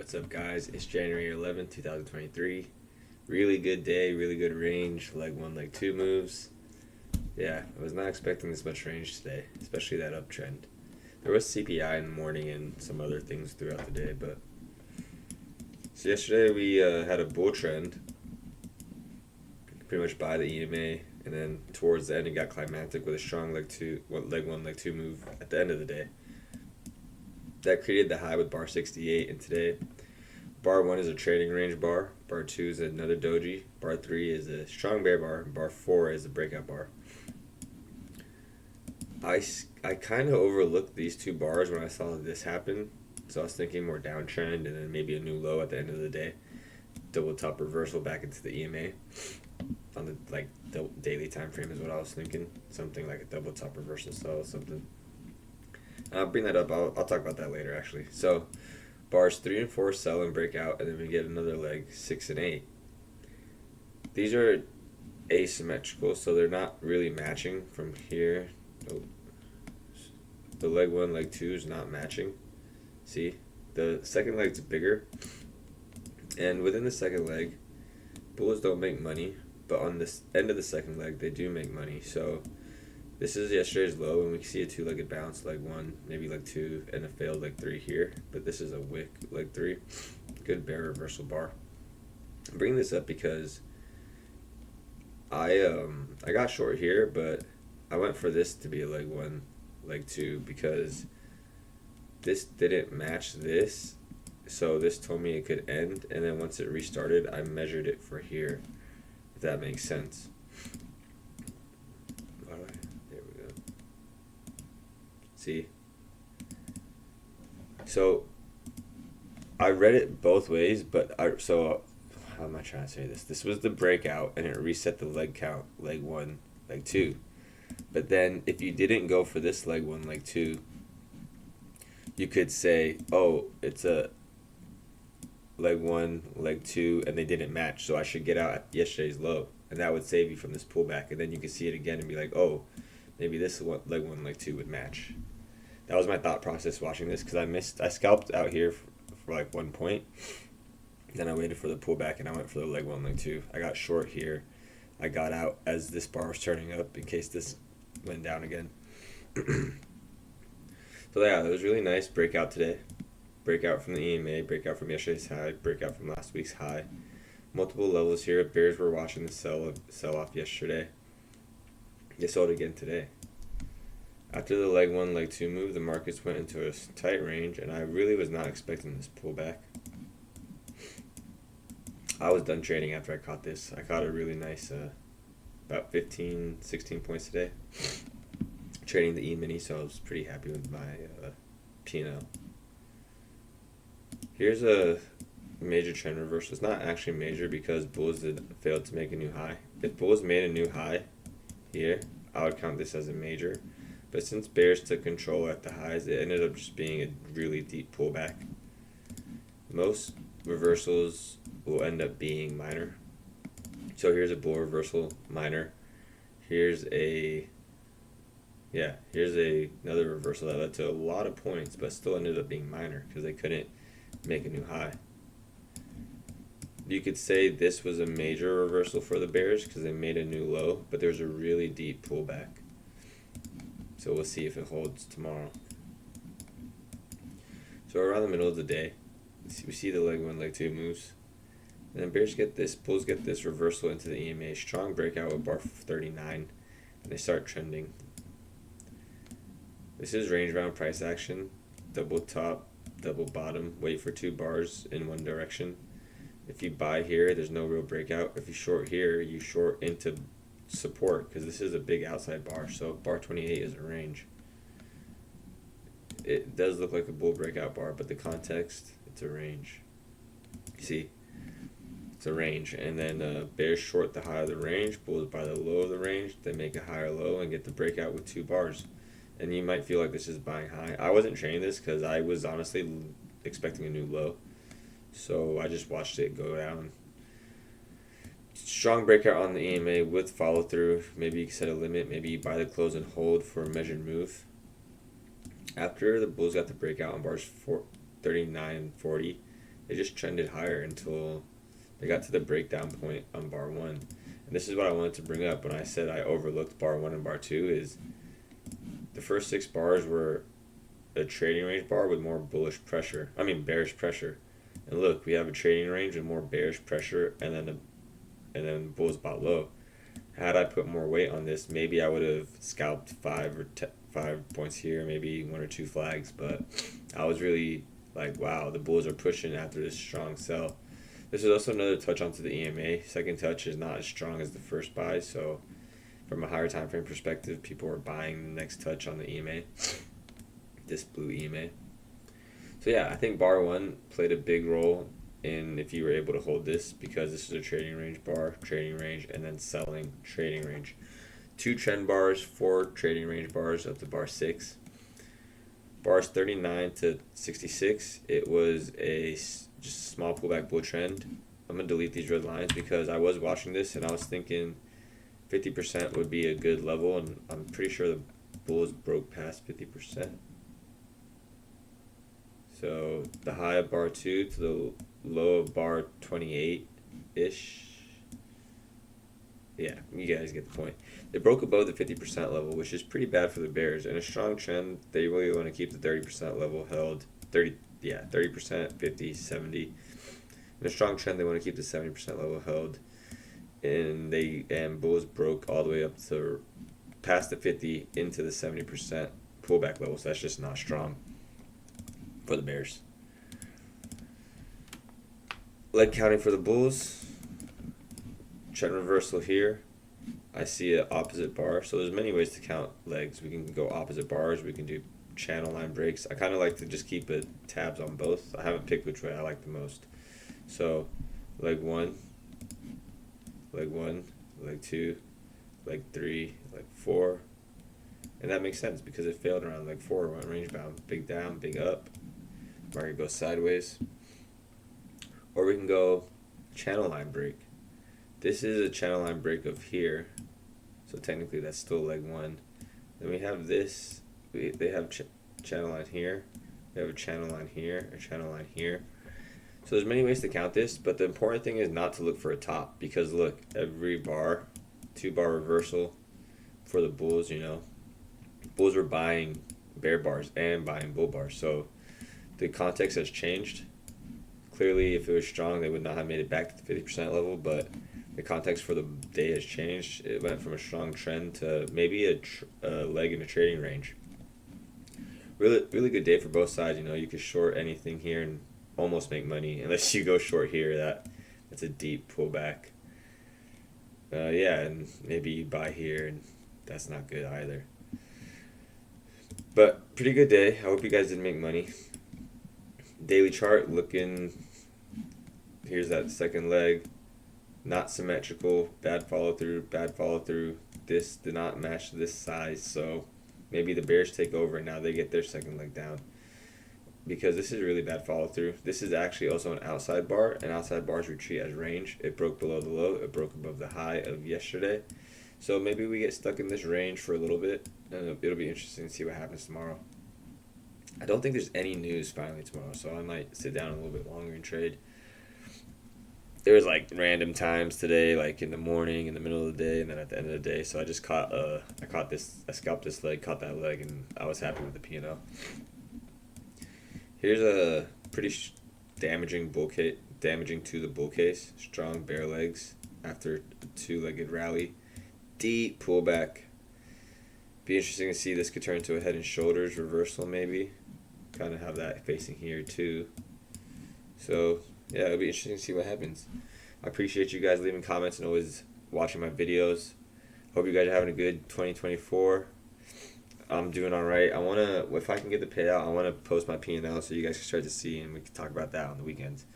What's up, guys? It's January 11th, 2023. Really good day, really good range. Leg one, leg two moves. Yeah, I was not expecting this much range today, especially that uptrend. There was CPI in the morning and some other things throughout the day, but. So, yesterday we had a bull trend, pretty much by the EMA, and then towards the end it got climactic with a strong leg one, leg two move at the end of the day. That created the high with bar 68, and today bar 1 is a trading range bar, bar 2 is another doji, bar 3 is a strong bear bar, and bar 4 is a breakout bar. I kind of overlooked these two bars when I saw this happen, so I was thinking more downtrend and then maybe a new low at the end of the day. Double top reversal back into the EMA on the daily time frame is what I was thinking. Something like a double top reversal sell or something. I'll bring that up. I'll talk about that later, actually. So, bars 3 and 4 sell and break out, and then we get another leg, 6 and 8. These are asymmetrical, so they're not really matching from here. The leg 1, leg 2 is not matching. See? The second leg's bigger, and within the second leg, bulls don't make money, but on this end of the second leg, they do make money. So, this is yesterday's low, and we can see a two-legged bounce, leg 1, maybe leg 2, and a failed leg 3 here. But this is a wick, leg 3. Good bear reversal bar. I'm bringing this up because I got short here, but I went for this to be a leg 1, leg 2, because this didn't match this. So this told me it could end, and then once it restarted, I measured it for here, if that makes sense. See? So, I read it both ways, but how am I trying to say this? This was the breakout, and it reset the leg count, leg 1, leg 2. But then, if you didn't go for this leg 1, leg 2, you could say, oh, it's a leg 1, leg 2, and they didn't match, so I should get out at yesterday's low. And that would save you from this pullback, and then you can see it again and be like, oh, maybe this leg 1, leg 2 would match. That was my thought process watching this, because I scalped out here for like 1 point. Then I waited for the pullback, and I went for the leg 1, leg 2. I got short here. I got out as this bar was turning up in case this went down again. So yeah, it was really nice breakout today. Breakout from the EMA, breakout from yesterday's high, breakout from last week's high. Multiple levels here. Bears were watching the sell off yesterday. They sold again today. After the leg 1, leg 2 move, the markets went into a tight range, and I really was not expecting this pullback. I was done trading after I caught this. I caught a really nice, about 15, 16 points today. Trading the Emini, so I was pretty happy with my P&L. Here's a major trend reversal. It's not actually major because bulls failed to make a new high. If bulls made a new high here, I would count this as a major. But since bears took control at the highs, it ended up just being a really deep pullback. Most reversals will end up being minor. So here's a bull reversal, minor. Here's another reversal that led to a lot of points, but still ended up being minor because they couldn't make a new high. You could say this was a major reversal for the bears because they made a new low, but there's a really deep pullback. So we'll see if it holds tomorrow. So around the middle of the day, we see the leg 1, leg 2 moves. And then bulls get this reversal into the EMA, strong breakout with bar 39, and they start trending. This is range bound price action, double top, double bottom, wait for 2 bars in one direction. If you buy here, there's no real breakout. If you short here, you short into support because this is a big outside bar, so bar 28 is a range. It does look like a bull breakout bar, but the context, it's a range. See, it's a range, and then bears short the high of the range, bulls buy the low of the range, they make a higher low and get the breakout with 2 bars. And you might feel like this is buying high. I wasn't trading this because I was honestly expecting a new low, so I just watched it go down. Strong breakout on the EMA with follow through. Maybe you can set a limit. Maybe you buy the close and hold for a measured move. After the bulls got the breakout on bars 39 and 40, It just trended higher until they got to the breakdown point on bar one. And this is what I wanted to bring up when I said I overlooked bar one and bar two is the first 6 bars were a trading range bar with more bearish pressure. And look, we have a trading range with more bearish pressure, and then bulls bought low. Had I put more weight on this, maybe I would have scalped 5 points here, maybe 1 or 2 flags. But I was really like, wow, the bulls are pushing after this strong sell. This is also another touch onto the EMA. Second touch is not as strong as the first buy, so from a higher time frame perspective, people are buying the next touch on the EMA, this blue EMA. So yeah, I think bar one played a big role in if you were able to hold this, because this is a trading range bar, trading range, and then selling trading range. 2 trend bars, 4 trading range bars up to bar 6. Bars 39 to 66, it was a just small pullback bull trend. I'm going to delete these red lines because I was watching this and I was thinking 50% would be a good level, and I'm pretty sure the bulls broke past 50%. So the high of bar 2 to the low of bar 28-ish. Yeah, you guys get the point. They broke above the 50% level, which is pretty bad for the bears. In a strong trend, they really want to keep the 30% level held. 30%, 50, 70. In a strong trend, they want to keep the 70% level held. And bulls broke all the way up to past the 50 into the 70% pullback level. So that's just not strong for the bears. Leg counting for the bulls. Trend reversal here. I see an opposite bar. So there's many ways to count legs. We can go opposite bars. We can do channel line breaks. I kind of like to just keep tabs on both. I haven't picked which way I like the most. So leg 1, leg 2, leg 3, leg 4. And that makes sense because it failed around leg 4. Went range bound. Big down, big up. Market goes sideways. Or we can go channel line break. This is a channel line break of here. So technically that's still leg 1. Then we have this. They have channel line here. We have a channel line here, a channel line here. So there's many ways to count this, but the important thing is not to look for a top, because look, every bar, 2-bar reversal for the bulls, bulls were buying bear bars and buying bull bars. So the context has changed. Clearly, if it was strong, they would not have made it back to the 50% level, but the context for the day has changed. It went from a strong trend to maybe a leg in a trading range. Really, really good day for both sides. You could short anything here and almost make money, unless you go short here. That's a deep pullback. And maybe you buy here, and that's not good either. But pretty good day. I hope you guys did make money. Daily chart looking. Here's that second leg. Not symmetrical. Bad follow through. This did not match this size, so maybe the bears take over and now they get their second leg down, because this is really bad follow through. This is actually also an outside bar, and outside bars retreat as range. It broke below the low. It broke above the high of yesterday. So maybe we get stuck in this range for a little bit, and it'll be interesting to see what happens tomorrow. I don't think there's any news finally tomorrow, so I might sit down a little bit longer and trade. There was random times today, in the morning, in the middle of the day, and then at the end of the day. So I just I scalped this leg, caught that leg, and I was happy with the P&L. Here's a pretty damaging to the bull case. Strong bear legs after a 2-legged rally. Deep pullback. Be interesting to see this could turn into a head and shoulders reversal maybe. Kind of have that facing here too. So yeah, it'll be interesting to see what happens. I appreciate you guys leaving comments and always watching my videos. Hope you guys are having a good 2024. I'm doing all right. If I can get the payout, I want to post my P&L so you guys can start to see, and we can talk about that on the weekends.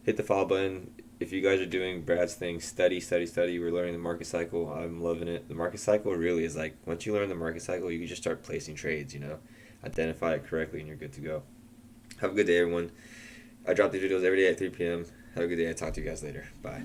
Hit the follow button. If you guys are doing Brad's thing, study. We're learning the market cycle. I'm loving it. The market cycle really is once you learn the market cycle, you can just start placing trades, Identify it correctly, and you're good to go. Have a good day, everyone. I drop these videos every day at 3 p.m. Have a good day. I'll talk to you guys later. Bye.